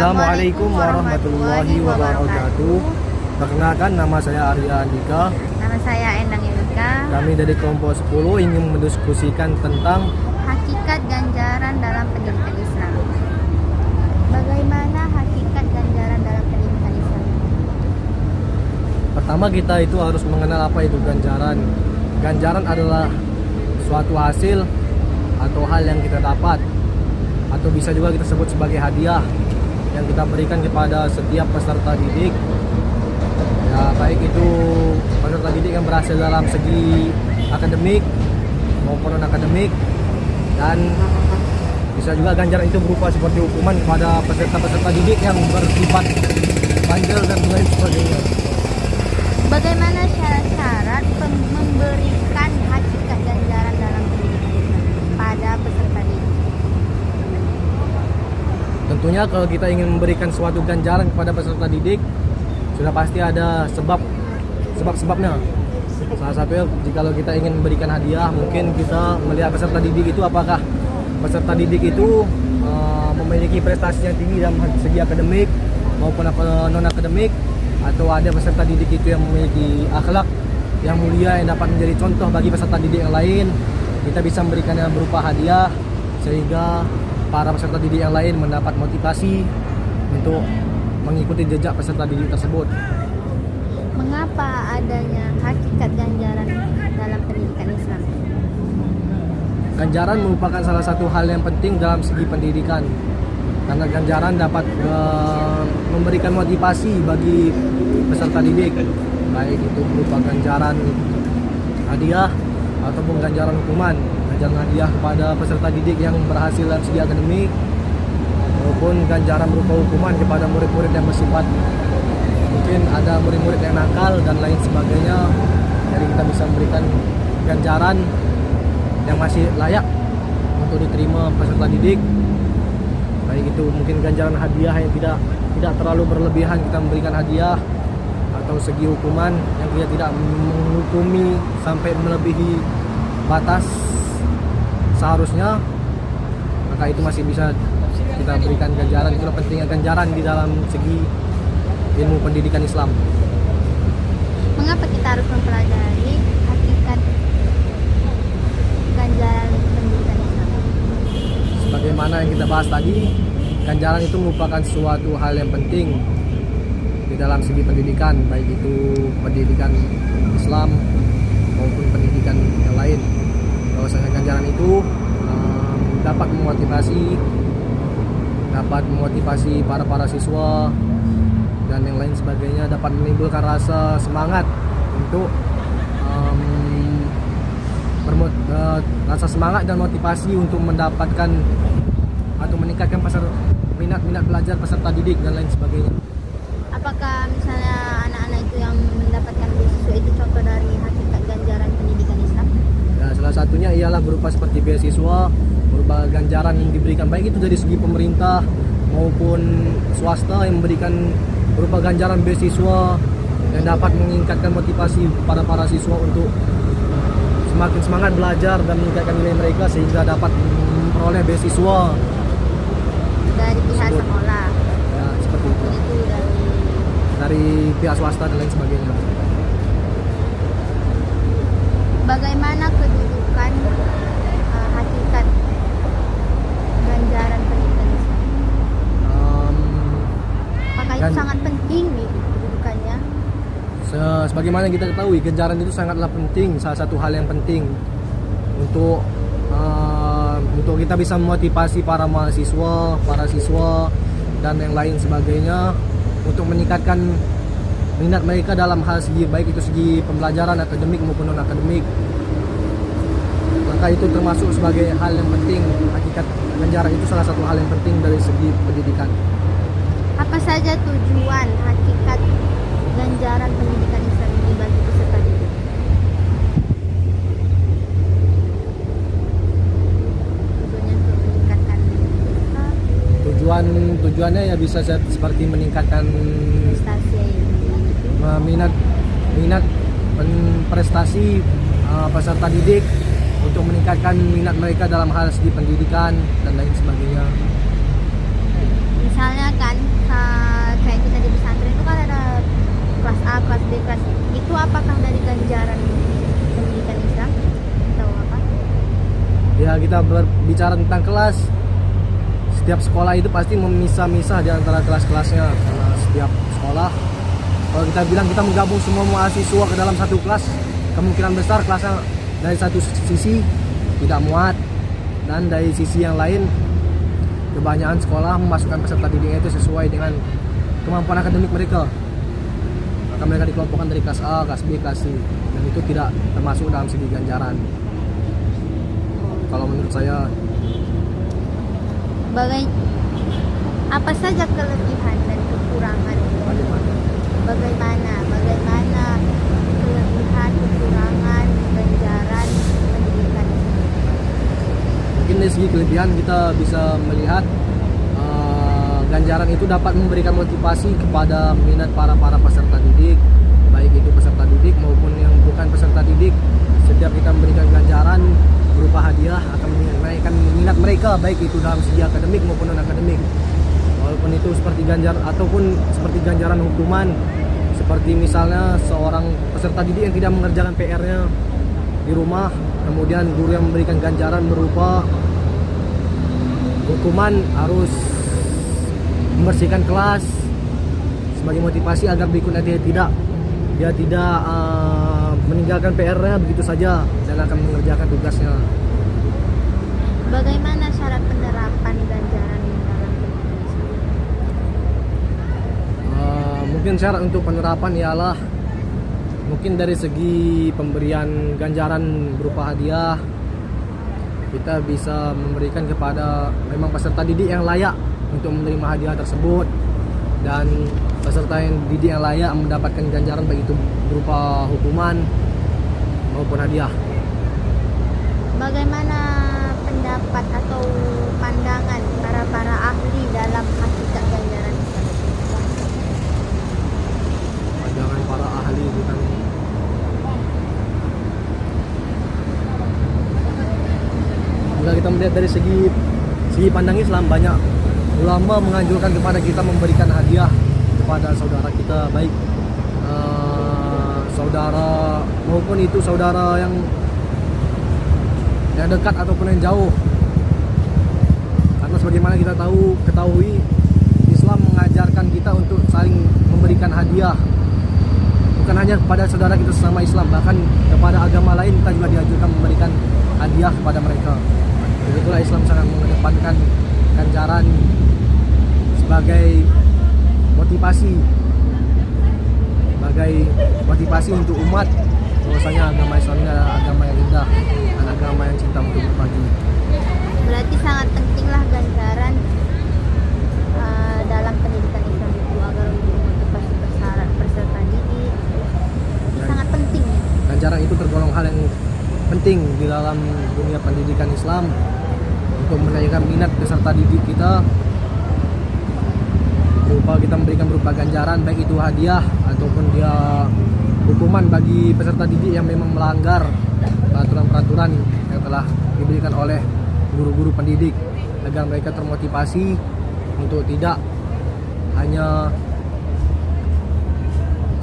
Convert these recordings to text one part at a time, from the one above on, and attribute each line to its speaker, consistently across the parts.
Speaker 1: Assalamualaikum warahmatullahi wabarakatuh. Perkenalkan, nama saya Arya Andika.
Speaker 2: Nama saya Endang Yulika.
Speaker 1: Kami dari kelompok 10 ingin mendiskusikan tentang
Speaker 2: Hakikat ganjaran dalam pendidikan Islam. Bagaimana hakikat ganjaran dalam pendidikan Islam?
Speaker 1: pertama kita itu harus mengenal apa itu ganjaran. Ganjaran adalah suatu hasil atau hal yang kita dapat, atau bisa juga kita sebut sebagai hadiah yang kita berikan kepada setiap peserta didik. Ya, baik itu peserta didik yang berhasil dalam segi akademik maupun non akademik, dan bisa juga ganjaran itu berupa seperti hukuman kepada peserta-peserta didik yang bersifat bandel dan lain sebagainya.
Speaker 2: Bagaimana syarat-syarat memberikan hakikat ganjaran dalam pendidikan Islam pada peserta didik?
Speaker 1: Tentunya kalau kita ingin memberikan suatu ganjaran kepada peserta didik, sudah pasti ada sebab-sebabnya. Salah satunya jika kita ingin memberikan hadiah, mungkin kita melihat peserta didik itu apakah peserta didik itu memiliki prestasi yang tinggi dalam segi akademik maupun non akademik, atau ada peserta didik itu yang memiliki akhlak yang mulia yang dapat menjadi contoh bagi peserta didik yang lain. Kita bisa memberikannya berupa hadiah sehingga para peserta didik yang lain mendapat motivasi untuk mengikuti jejak peserta didik tersebut.
Speaker 2: Mengapa adanya hakikat ganjaran dalam pendidikan Islam?
Speaker 1: Ganjaran merupakan salah satu hal yang penting dalam segi pendidikan, karena ganjaran dapat memberikan motivasi bagi peserta didik, baik itu berupa ganjaran hadiah ataupun ganjaran hukuman. Ganjaran hadiah kepada peserta didik yang berhasil dalam segi akademik, maupun ganjaran berupa hukuman kepada murid-murid yang bersifat mungkin ada murid-murid yang nakal dan lain sebagainya. Jadi kita bisa memberikan ganjaran yang masih layak untuk diterima peserta didik, baik itu mungkin ganjaran hadiah yang tidak terlalu berlebihan kita memberikan hadiah, atau segi hukuman yang kita tidak menghukumi sampai melebihi batas seharusnya, maka itu masih bisa kita berikan ganjaran. Itulah pentingnya ganjaran di dalam segi ilmu pendidikan Islam.
Speaker 2: Mengapa kita harus mempelajari hakikat ganjaran pendidikan Islam?
Speaker 1: Sebagaimana yang kita bahas tadi, ganjaran itu merupakan suatu hal yang penting di dalam segi pendidikan, baik itu pendidikan Islam maupun pendidikan yang lain. Bahwasanya ganjaran itu dapat memotivasi para siswa dan yang lain sebagainya, dapat menimbulkan rasa semangat untuk rasa semangat dan motivasi untuk mendapatkan atau meningkatkan minat belajar peserta didik dan lain sebagainya.
Speaker 2: Apakah misalnya anak-anak itu yang mendapatkan beasiswa itu contoh dari hakikat ganjaran pendidikan Islam?
Speaker 1: Ya, salah satunya ialah berupa seperti beasiswa, berupa ganjaran yang diberikan baik itu dari segi pemerintah maupun swasta yang memberikan berupa ganjaran beasiswa yang dapat meningkatkan motivasi para siswa untuk semakin semangat belajar dan meningkatkan nilai mereka sehingga dapat memperoleh beasiswa
Speaker 2: Dari pihak sekolah.
Speaker 1: ya, seperti itu,
Speaker 2: Itu
Speaker 1: dari pihak swasta dan lain sebagainya.
Speaker 2: bagaimana kedudukan hakikat ganjaran pendidikan Islam? Apakah itu sangat penting nih kedudukannya?
Speaker 1: Sebagaimana yang kita ketahui, ganjaran itu sangatlah penting, salah satu hal yang penting untuk kita bisa memotivasi para siswa dan yang lain sebagainya untuk meningkatkan minat mereka dalam hal segi baik itu segi pembelajaran akademik maupun non akademik. Maka itu termasuk sebagai hal yang penting. Hakikat ganjaran itu salah satu hal yang penting dari segi pendidikan.
Speaker 2: Apa saja tujuan hakikat ganjaran pendidikan Islam ini bagi peserta didik? Tujuannya untuk meningkatkan
Speaker 1: Tujuannya ya bisa seperti meningkatkan
Speaker 2: prestasi
Speaker 1: minat prestasi peserta didik, untuk meningkatkan minat mereka dalam hal segi pendidikan dan lain sebagainya.
Speaker 2: misalnya kan kayak kita di pesantren itu kan ada kelas A, kelas B, kelas C. Itu apakah dari ganjaran pendidikan Islam atau apa?
Speaker 1: Ya, kita berbicara tentang kelas. Setiap sekolah itu pasti memisah-misah di antara kelas-kelasnya, karena setiap sekolah, kalau kita bilang kita menggabung semua mahasiswa ke dalam satu kelas, kemungkinan besar kelasnya dari satu sisi tidak muat, dan dari sisi yang lain kebanyakan sekolah memasukkan peserta didiknya itu sesuai dengan kemampuan akademik mereka. Maka mereka dikelompokkan dari kelas A, kelas B, kelas C, dan itu tidak termasuk dalam segi ganjaran. Kalau menurut saya,
Speaker 2: apa saja kelebihan dan kekurangan? Bagaimana kelebihan, kekurangan, ganjaran pendidikan?
Speaker 1: mungkin dari segi kelebihan kita bisa melihat ganjaran itu dapat memberikan motivasi kepada minat para peserta didik, baik itu peserta didik maupun yang bukan peserta didik. Setiap kita memberikan ganjaran berupa hadiah akan menaikkan minat mereka, baik itu dalam segi akademik maupun non akademik. Walaupun itu seperti seperti ganjaran hukuman, seperti misalnya seorang peserta didik yang tidak mengerjakan PR-nya di rumah, kemudian guru yang memberikan ganjaran berupa hukuman harus membersihkan kelas sebagai motivasi agar berikutnya dia tidak meninggalkan PR-nya begitu saja dan akan mengerjakan tugasnya.
Speaker 2: Bagaimana syarat penerapan ganjaran dalam pendidikan Islam?
Speaker 1: Mungkin syarat untuk penerapan ialah mungkin dari segi pemberian ganjaran berupa hadiah, kita bisa memberikan kepada memang peserta didik yang layak untuk menerima hadiah tersebut, dan peserta yang didik yang layak mendapatkan ganjaran baik itu berupa hukuman maupun hadiah.
Speaker 2: Bagaimana pendapat atau pandangan para ahli dalam hakikat ganjaran Islam?
Speaker 1: Pandangan para ahli bukan jika kita melihat dari segi pandang Islam, banyak ulama menganjurkan kepada kita memberikan hadiah kepada saudara kita, baik saudara maupun itu saudara yang dekat ataupun yang jauh. Karena sebagaimana kita ketahui Islam mengajarkan kita untuk saling memberikan hadiah, bukan hanya kepada saudara kita sesama Islam, bahkan kepada agama lain kita juga dianjurkan memberikan hadiah kepada mereka. Begitulah Islam sangat mengedepankan ganjaran sebagai motivasi untuk umat, bahwasanya agama Islam ini adalah agama yang indah dan agama yang cinta untuk berbagi.
Speaker 2: Berarti sangat pentinglah ganjaran dalam pendidikan Islam itu agar memotivasi peserta didik. Sangat penting.
Speaker 1: Ganjaran itu tergolong hal yang penting di dalam dunia pendidikan Islam untuk menaikkan minat peserta didik kita, kita memberikan berupa ganjaran, baik itu hadiah ataupun dia hukuman bagi peserta didik yang memang melanggar peraturan-peraturan yang telah diberikan oleh guru-guru pendidik, agar mereka termotivasi untuk tidak hanya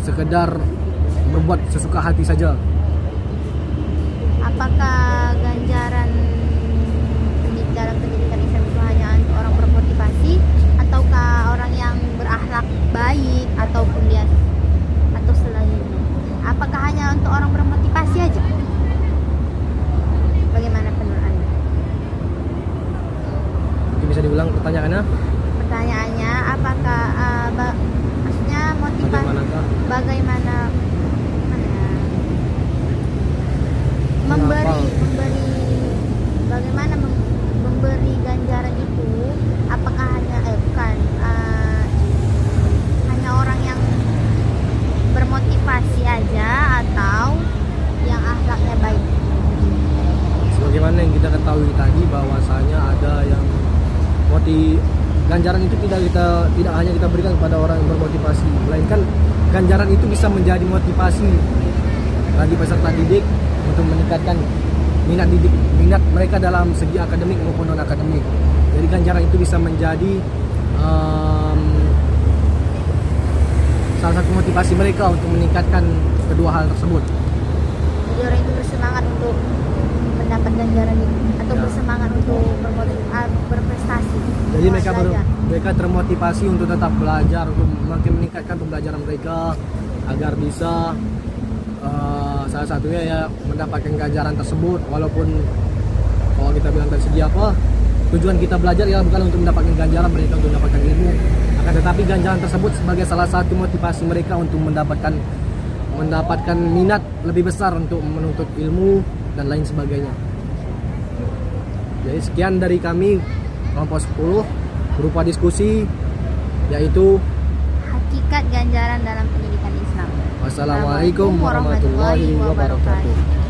Speaker 1: sekedar berbuat sesuka hati saja.
Speaker 2: Apakah ganjaran dalam pendidikan Islam itu hanya untuk orang bermotivasi, ataukah orang yang berakhlak baik ataupun dia atau selainnya? Apakah hanya untuk orang bermotivasi aja? Bagaimana menurut Anda?
Speaker 1: Mungkin bisa diulang pertanyaannya?
Speaker 2: Pertanyaannya, apakah maksudnya motivasi bagaimana memberi ganjaran itu, apakah hanya hanya orang yang bermotivasi aja atau yang akhlaknya baik?
Speaker 1: Sebagaimana yang kita ketahui tadi, bahwasanya ada yang ganjaran itu tidak hanya kita berikan kepada orang yang bermotivasi, melainkan ganjaran itu bisa menjadi motivasi bagi peserta didik untuk meningkatkan minat mereka dalam segi akademik maupun non akademik. Jadi ganjaran itu bisa menjadi em, salah satu motivasi mereka untuk meningkatkan kedua hal tersebut.
Speaker 2: Jadi orang itu bersemangat untuk mendapat ganjaran itu atau
Speaker 1: Ya.
Speaker 2: bersemangat untuk berprestasi.
Speaker 1: Jadi mereka
Speaker 2: Belajar.
Speaker 1: mereka termotivasi untuk tetap belajar, untuk makin meningkatkan pembelajaran mereka agar bisa salah satunya ya mendapatkan ganjaran tersebut. Walaupun kalau kita bilang dari segi apa, tujuan kita belajar ya bukan untuk mendapatkan ganjaran, mereka untuk mendapatkan ilmu. Akan tetapi ganjaran tersebut sebagai salah satu motivasi mereka untuk mendapatkan minat lebih besar untuk menuntut ilmu dan lain sebagainya. Jadi sekian dari kami kelompok 10 berupa diskusi yaitu
Speaker 2: Hakikat ganjaran dalam pendidikan Islam.
Speaker 1: wassalamualaikum warahmatullahi wabarakatuh.